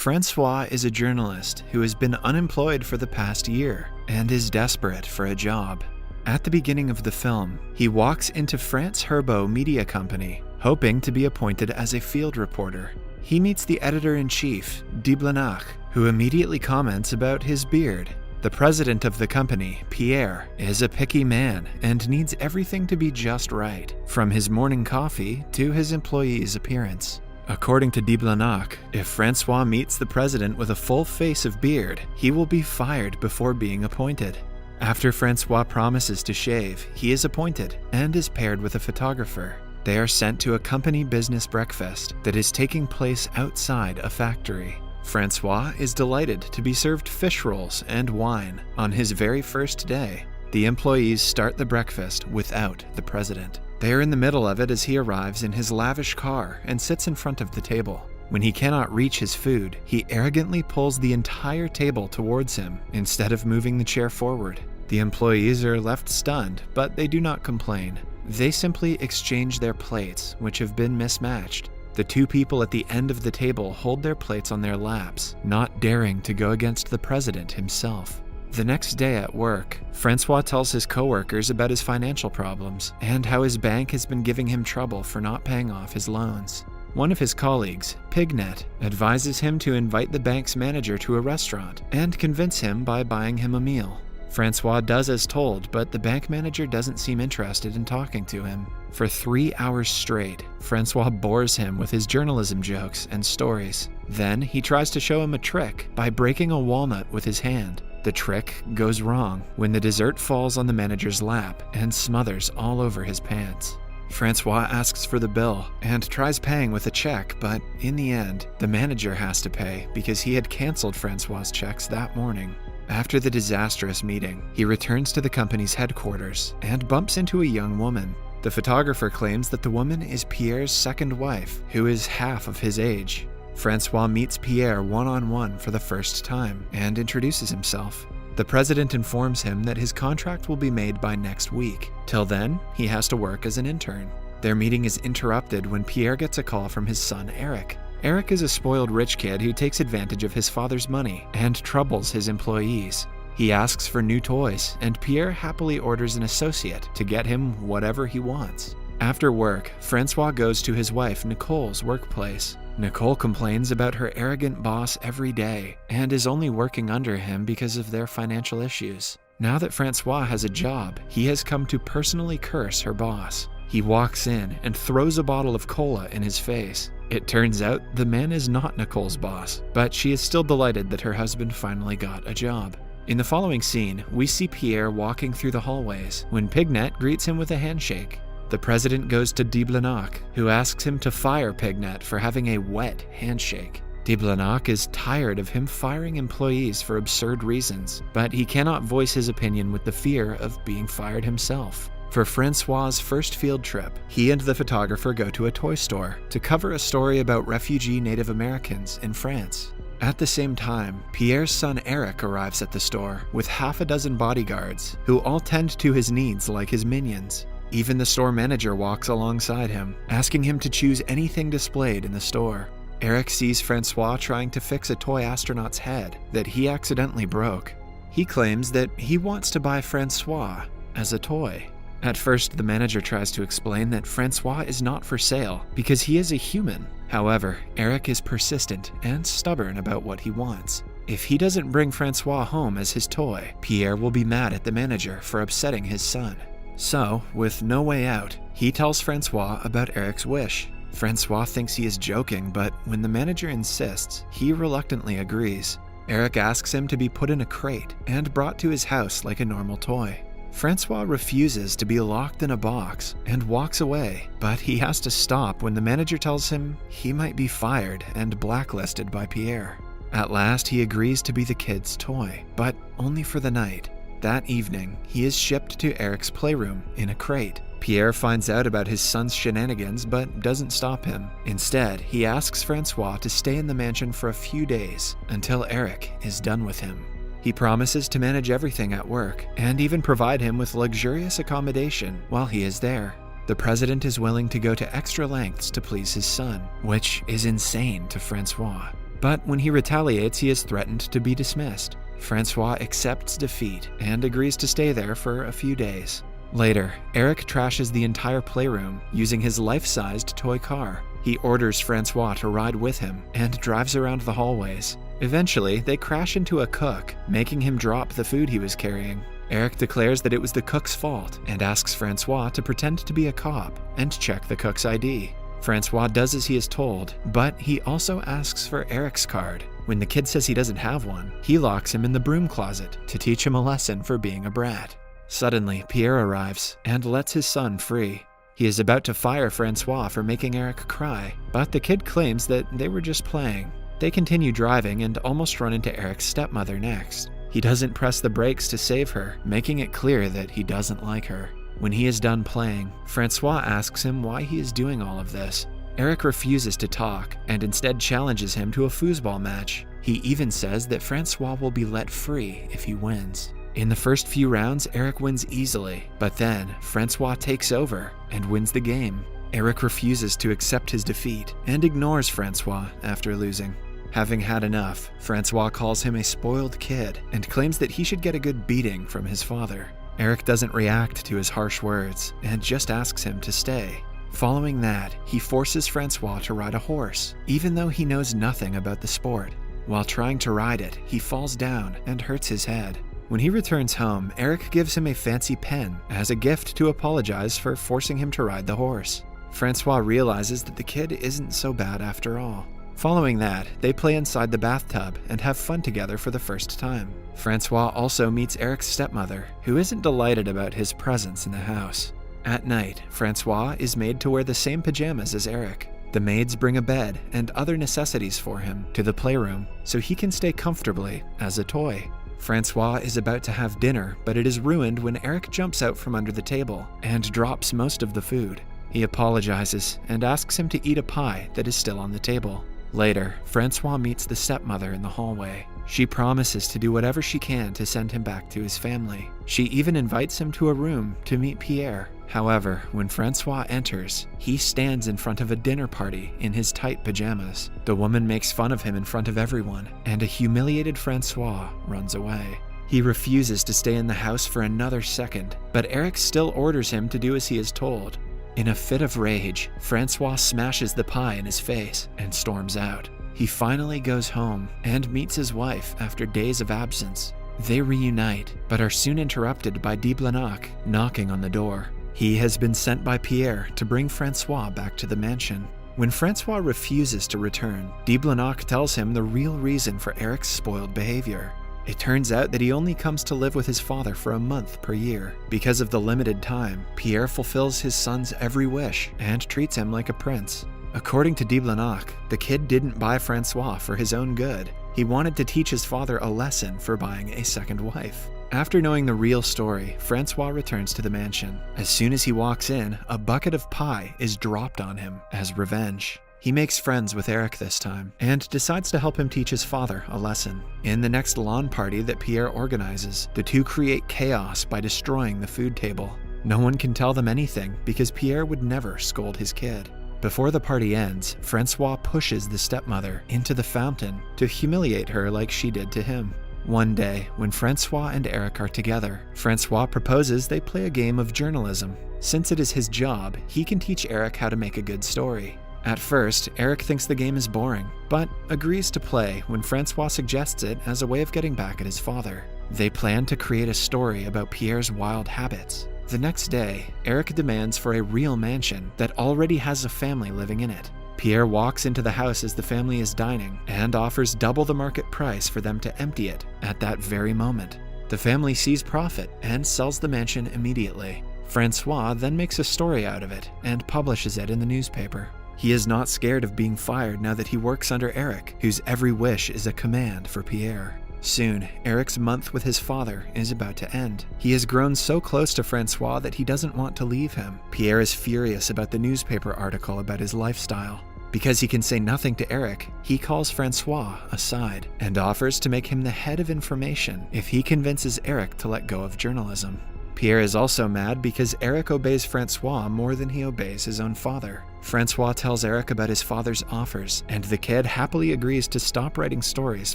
Francois is a journalist who has been unemployed for the past year and is desperate for a job. At the beginning of the film, he walks into France Herbault Media Company, hoping to be appointed as a field reporter. He meets the editor-in-chief, de Blanac, who immediately comments about his beard. The president of the company, Pierre, is a picky man and needs everything to be just right, from his morning coffee to his employee's appearance. According to de Blanac, if Francois meets the president with a full face of beard, he will be fired before being appointed. After Francois promises to shave, he is appointed and is paired with a photographer. They are sent to a company business breakfast that is taking place outside a factory. Francois is delighted to be served fish rolls and wine on his very first day. The employees start the breakfast without the president. They are in the middle of it as he arrives in his lavish car and sits in front of the table. When he cannot reach his food, he arrogantly pulls the entire table towards him instead of moving the chair forward. The employees are left stunned, but they do not complain. They simply exchange their plates, which have been mismatched. The two people at the end of the table hold their plates on their laps, not daring to go against the president himself. The next day at work, Francois tells his coworkers about his financial problems and how his bank has been giving him trouble for not paying off his loans. One of his colleagues, Pignet, advises him to invite the bank's manager to a restaurant and convince him by buying him a meal. Francois does as told, but the bank manager doesn't seem interested in talking to him. For 3 hours straight, Francois bores him with his journalism jokes and stories. Then he tries to show him a trick by breaking a walnut with his hand. The trick goes wrong when the dessert falls on the manager's lap and smothers all over his pants. Francois asks for the bill and tries paying with a check, but in the end, the manager has to pay because he had canceled Francois's checks that morning. After the disastrous meeting, he returns to the company's headquarters and bumps into a young woman. The photographer claims that the woman is Pierre's second wife, who is half of his age. Francois meets Pierre one-on-one for the first time and introduces himself. The president informs him that his contract will be made by next week. Till then, he has to work as an intern. Their meeting is interrupted when Pierre gets a call from his son Eric. Eric is a spoiled rich kid who takes advantage of his father's money and troubles his employees. He asks for new toys, and Pierre happily orders an associate to get him whatever he wants. After work, Francois goes to his wife Nicole's workplace. Nicole complains about her arrogant boss every day and is only working under him because of their financial issues. Now that Francois has a job, he has come to personally curse her boss. He walks in and throws a bottle of cola in his face. It turns out the man is not Nicole's boss, but she is still delighted that her husband finally got a job. In the following scene, we see Pierre walking through the hallways when Pignet greets him with a handshake. The president goes to de Blanac, who asks him to fire Pignet for having a wet handshake. De Blanac is tired of him firing employees for absurd reasons, but he cannot voice his opinion with the fear of being fired himself. For Francois's first field trip, he and the photographer go to a toy store to cover a story about refugee Native Americans in France. At the same time, Pierre's son Eric arrives at the store with half a dozen bodyguards, who all tend to his needs like his minions. Even the store manager walks alongside him, asking him to choose anything displayed in the store. Eric sees Francois trying to fix a toy astronaut's head that he accidentally broke. He claims that he wants to buy Francois as a toy. At first, the manager tries to explain that Francois is not for sale because he is a human. However, Eric is persistent and stubborn about what he wants. If he doesn't bring Francois home as his toy, Pierre will be mad at the manager for upsetting his son. So, with no way out, he tells Francois about Eric's wish. Francois thinks he is joking, but when the manager insists, he reluctantly agrees. Eric asks him to be put in a crate and brought to his house like a normal toy. Francois refuses to be locked in a box and walks away, but he has to stop when the manager tells him he might be fired and blacklisted by Pierre. At last, he agrees to be the kid's toy, but only for the night. That evening, he is shipped to Eric's playroom in a crate. Pierre finds out about his son's shenanigans but doesn't stop him. Instead, he asks Francois to stay in the mansion for a few days until Eric is done with him. He promises to manage everything at work and even provide him with luxurious accommodation while he is there. The president is willing to go to extra lengths to please his son, which is insane to Francois. But when he retaliates, he is threatened to be dismissed. Francois accepts defeat and agrees to stay there for a few days. Later, Eric trashes the entire playroom using his life-sized toy car. He orders Francois to ride with him and drives around the hallways. Eventually, they crash into a cook, making him drop the food he was carrying. Eric declares that it was the cook's fault and asks Francois to pretend to be a cop and check the cook's ID. Francois does as he is told, but he also asks for Eric's card. When the kid says he doesn't have one, he locks him in the broom closet to teach him a lesson for being a brat. Suddenly, Pierre arrives and lets his son free. He is about to fire Francois for making Eric cry, but the kid claims that they were just playing. They continue driving and almost run into Eric's stepmother next. He doesn't press the brakes to save her, making it clear that he doesn't like her. When he is done playing, Francois asks him why he is doing all of this. Eric refuses to talk and instead challenges him to a foosball match. He even says that Francois will be let free if he wins. In the first few rounds, Eric wins easily, but then Francois takes over and wins the game. Eric refuses to accept his defeat and ignores Francois after losing. Having had enough, Francois calls him a spoiled kid and claims that he should get a good beating from his father. Eric doesn't react to his harsh words and just asks him to stay. Following that, he forces Francois to ride a horse, even though he knows nothing about the sport. While trying to ride it, he falls down and hurts his head. When he returns home, Eric gives him a fancy pen as a gift to apologize for forcing him to ride the horse. Francois realizes that the kid isn't so bad after all. Following that, they play inside the bathtub and have fun together for the first time. Francois also meets Eric's stepmother, who isn't delighted about his presence in the house. At night, Francois is made to wear the same pajamas as Eric. The maids bring a bed and other necessities for him to the playroom so he can stay comfortably as a toy. Francois is about to have dinner, but it is ruined when Eric jumps out from under the table and drops most of the food. He apologizes and asks him to eat a pie that is still on the table. Later, Francois meets the stepmother in the hallway. She promises to do whatever she can to send him back to his family. She even invites him to a room to meet Pierre. However, when Francois enters, he stands in front of a dinner party in his tight pajamas. The woman makes fun of him in front of everyone, and a humiliated Francois runs away. He refuses to stay in the house for another second, but Eric still orders him to do as he is told. In a fit of rage, Francois smashes the pie in his face and storms out. He finally goes home and meets his wife after days of absence. They reunite, but are soon interrupted by Diblanc knocking on the door. He has been sent by Pierre to bring Francois back to the mansion. When Francois refuses to return, Diblanc tells him the real reason for Eric's spoiled behavior. It turns out that he only comes to live with his father for a month per year. Because of the limited time, Pierre fulfills his son's every wish and treats him like a prince. According to Diblanc, the kid didn't buy Francois for his own good. He wanted to teach his father a lesson for buying a second wife. After knowing the real story, Francois returns to the mansion. As soon as he walks in, a bucket of pie is dropped on him as revenge. He makes friends with Eric this time and decides to help him teach his father a lesson. In the next lawn party that Pierre organizes, the two create chaos by destroying the food table. No one can tell them anything because Pierre would never scold his kid. Before the party ends, Francois pushes the stepmother into the fountain to humiliate her like she did to him. One day, when Francois and Eric are together, Francois proposes they play a game of journalism. Since it is his job, he can teach Eric how to make a good story. At first, Eric thinks the game is boring, but agrees to play when Francois suggests it as a way of getting back at his father. They plan to create a story about Pierre's wild habits. The next day, Eric demands for a real mansion that already has a family living in it. Pierre walks into the house as the family is dining and offers double the market price for them to empty it at that very moment. The family sees profit and sells the mansion immediately. Francois then makes a story out of it and publishes it in the newspaper. He is not scared of being fired now that he works under Eric, whose every wish is a command for Pierre. Soon, Eric's month with his father is about to end. He has grown so close to Francois that he doesn't want to leave him. Pierre is furious about the newspaper article about his lifestyle. Because he can say nothing to Eric, he calls Francois aside and offers to make him the head of information if he convinces Eric to let go of journalism. Pierre is also mad because Eric obeys Francois more than he obeys his own father. Francois tells Eric about his father's offers, and the kid happily agrees to stop writing stories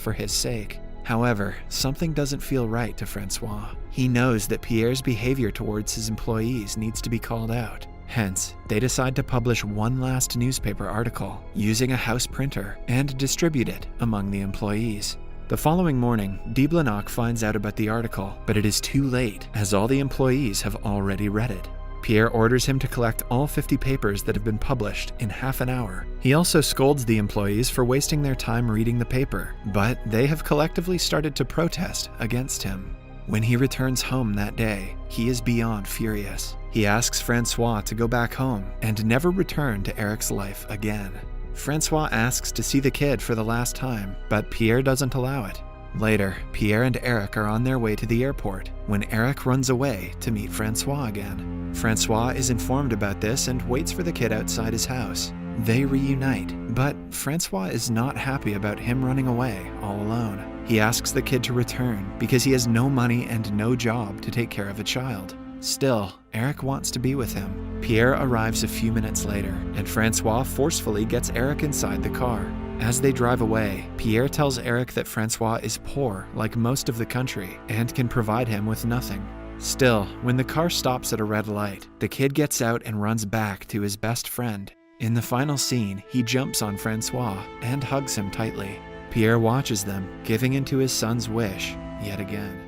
for his sake. However, something doesn't feel right to Francois. He knows that Pierre's behavior towards his employees needs to be called out. Hence, they decide to publish one last newspaper article using a house printer and distribute it among the employees. The following morning, de Blenock finds out about the article, but it is too late as all the employees have already read it. Pierre orders him to collect all 50 papers that have been published in half an hour. He also scolds the employees for wasting their time reading the paper, but they have collectively started to protest against him. When he returns home that day, he is beyond furious. He asks Francois to go back home and never return to Eric's life again. Francois asks to see the kid for the last time, but Pierre doesn't allow it. Later, Pierre and Eric are on their way to the airport when Eric runs away to meet Francois again. Francois is informed about this and waits for the kid outside his house. They reunite, but Francois is not happy about him running away all alone. He asks the kid to return because he has no money and no job to take care of a child. Still, Eric wants to be with him. Pierre arrives a few minutes later, and Francois forcefully gets Eric inside the car. As they drive away, Pierre tells Eric that Francois is poor like most of the country and can provide him with nothing. Still, when the car stops at a red light, the kid gets out and runs back to his best friend. In the final scene, he jumps on Francois and hugs him tightly. Pierre watches them, giving in to his son's wish yet again.